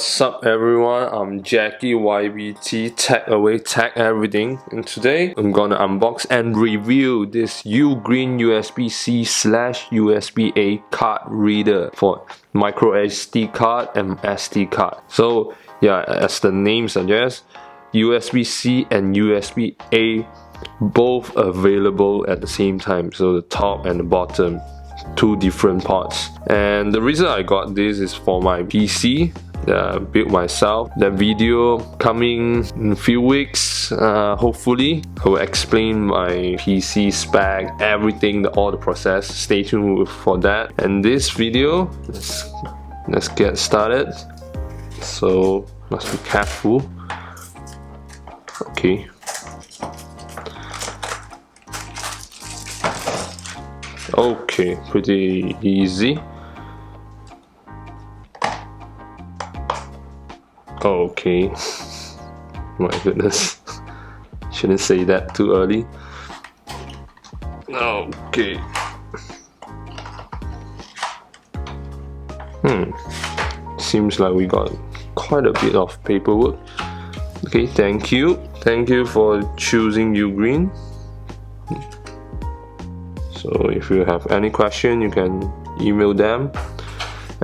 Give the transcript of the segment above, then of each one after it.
What's up everyone, I'm Jackie YBT Tech Away Tech Everything, and today I'm gonna unbox and review this Ugreen USB-C / USB-A card reader for micro SD card and SD card. So yeah, as the name suggests, USB-C and USB-A both available at the same time, so the top and the bottom, two different parts. And the reason I got this is for my PC that I built myself. That video coming in a few weeks, hopefully. I will explain my PC spec, everything, all the process. Stay tuned for that. And this video, let's get started. So must be careful. Okay. Okay, pretty easy. Okay. My goodness. Shouldn't say that too early. Okay. Seems like we got quite a bit of paperwork. Okay, thank you. Thank you for choosing Ugreen. So if you have any question, you can email them.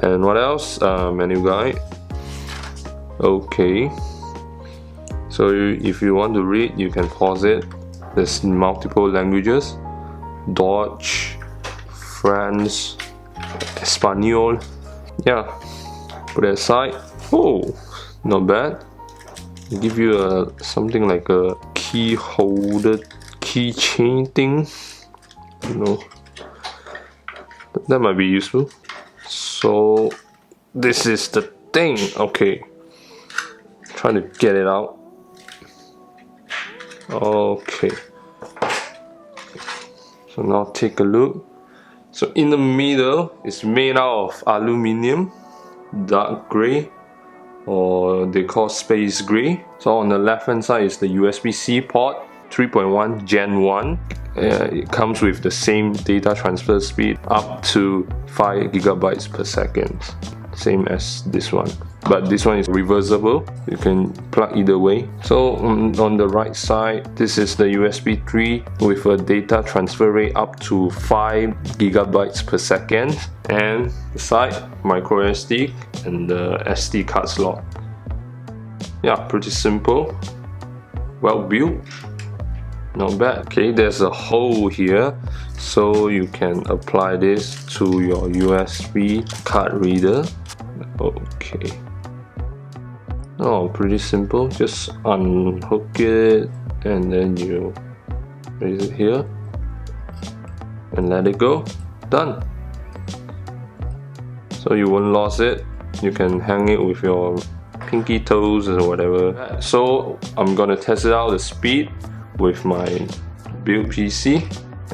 And what else? Menu guide. Okay. So if you want to read, you can pause it. There's multiple languages: Dutch, French, Espanol. Yeah. Put it aside. Oh, not bad. They give you something like a key holder, keychain thing. You know, that might be useful. So this is the thing. Okay, trying to get it out. Okay, so now take a look. So in the middle, it's made out of aluminium, dark gray, or they call space gray. So on the left hand side is the USB-C port, 3.1 Gen 1. It comes with the same data transfer speed up to 5 GB per second, same as this one, but this one is reversible. You can plug either way. So on the right side, this is the USB 3 with a data transfer rate up to 5 GB per second, and the side micro SD and the SD card slot. Yeah, pretty simple, well built. Not bad. Okay, there's a hole here, so you can apply this to your USB card reader. Okay. Oh, pretty simple. Just unhook it and then you place it here and let it go. Done. So you won't lose it. You can hang it with your pinky toes or whatever. So I'm gonna test it out, the speed, with my build PC,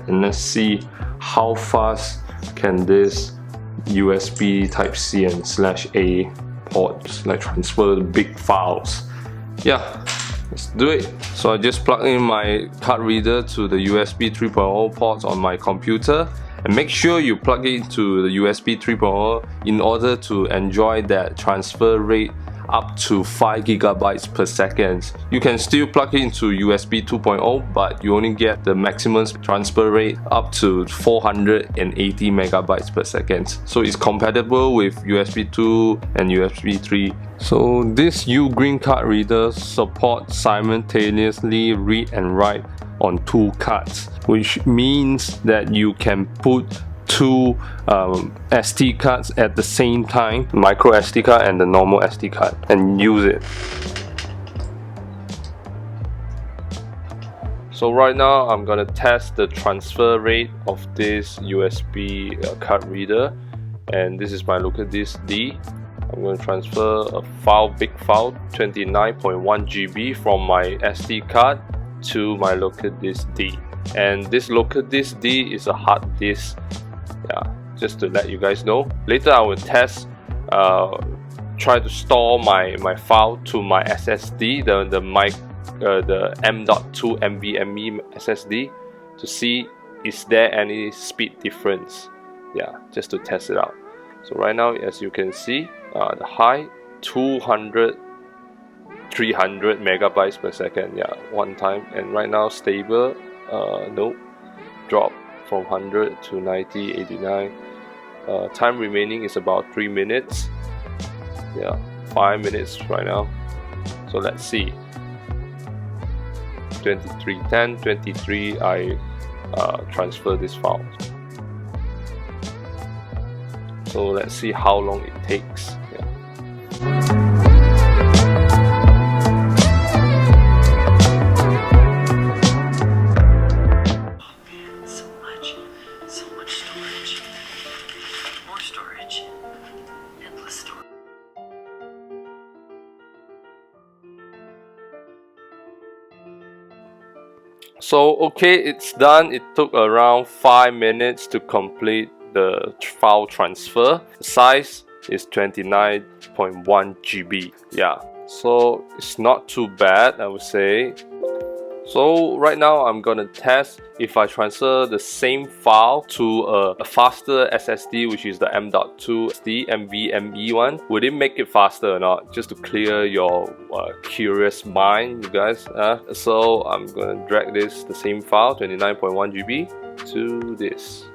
and let's see how fast can this USB Type-C and /A ports like transfer big files. Yeah, let's do it. So I just plug in my card reader to the USB 3.0 ports on my computer, and make sure you plug it into the USB 3.0 in order to enjoy that transfer rate up to 5 GB per second. You can still plug it into USB 2.0, but you only get the maximum transfer rate up to 480 MB per second. So it's compatible with USB 2 and USB 3. So this Ugreen card reader supports simultaneously read and write on two cards, which means that you can put two SD cards at the same time, micro SD card and the normal SD card, and use it. So right now I'm gonna test the transfer rate of this USB card reader, and this is my local disk D. I'm going to transfer a file, big file, 29.1 GB from my SD card to my local disk D. And this local disk D is a hard disk. Yeah, just to let you guys know. Later I will test, try to store my file to my SSD, the M.2 NVMe SSD, to see is there any speed difference. Yeah, just to test it out. So right now, as you can see, the high 200 300 megabytes per second, yeah, one time. And right now stable, nope, drop from 100 to 90, 89. Time remaining is about 3 minutes, yeah, 5 minutes right now. So let's see. 2310 23, I transfer this file. So let's see how long it takes. Yeah. So much storage. More storage. Endless storage. So okay, it's done. It took around 5 minutes to complete the file transfer. The size is 29.1 GB. Yeah, so it's not too bad, I would say. So right now I'm gonna test if I transfer the same file to a faster SSD, which is the M.2 SD NVMe one. Would it make it faster or not? Just to clear your curious mind, you guys. So I'm gonna drag the same file, 29.1 GB, to this.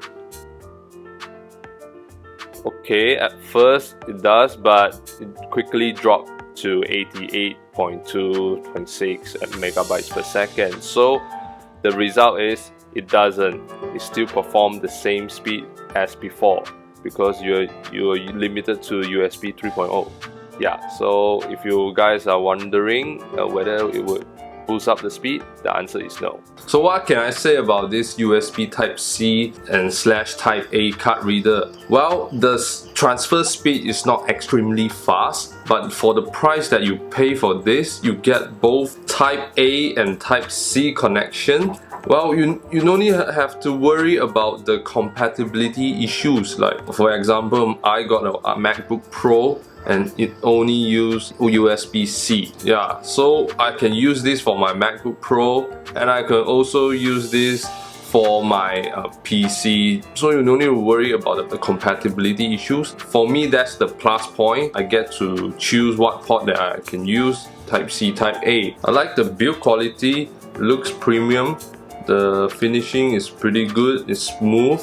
Okay, at first it does, but it quickly dropped to 88.226 megabytes per second. So the result is it doesn't. It still performs the same speed as before because you're limited to USB 3.0. Yeah, so if you guys are wondering whether it would boost up the speed, the answer is no. So what can I say about this USB Type-C and /Type-A card reader? Well, the transfer speed is not extremely fast, but for the price that you pay for this, you get both Type-A and Type-C connection. Well, you don't have to worry about the compatibility issues. Like for example, I got a MacBook Pro and it only uses USB-C. Yeah, so I can use this for my MacBook Pro, and I can also use this for my PC. So you don't need to worry about the compatibility issues. For me, that's the plus point. I get to choose what port that I can use, Type-C, Type-A. I like the build quality, it looks premium. The finishing is pretty good, it's smooth,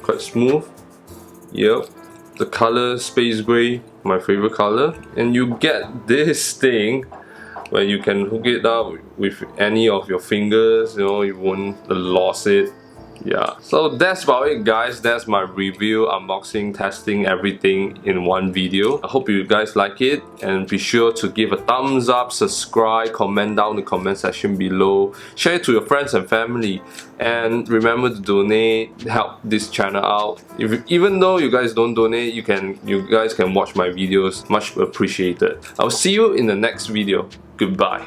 quite smooth. Yep. The color, space gray, my favorite color. And you get this thing where you can hook it up with any of your fingers, you know, you won't lose it. Yeah, so that's about it, guys. That's my review, unboxing, testing, everything in one video. I hope you guys like it, and be sure to give a thumbs up, subscribe, comment down in the comment section below, share it to your friends and family, and remember to donate, help this channel out. Even though you guys don't donate, you guys can watch my videos, much appreciated. I'll see you in the next video. Goodbye.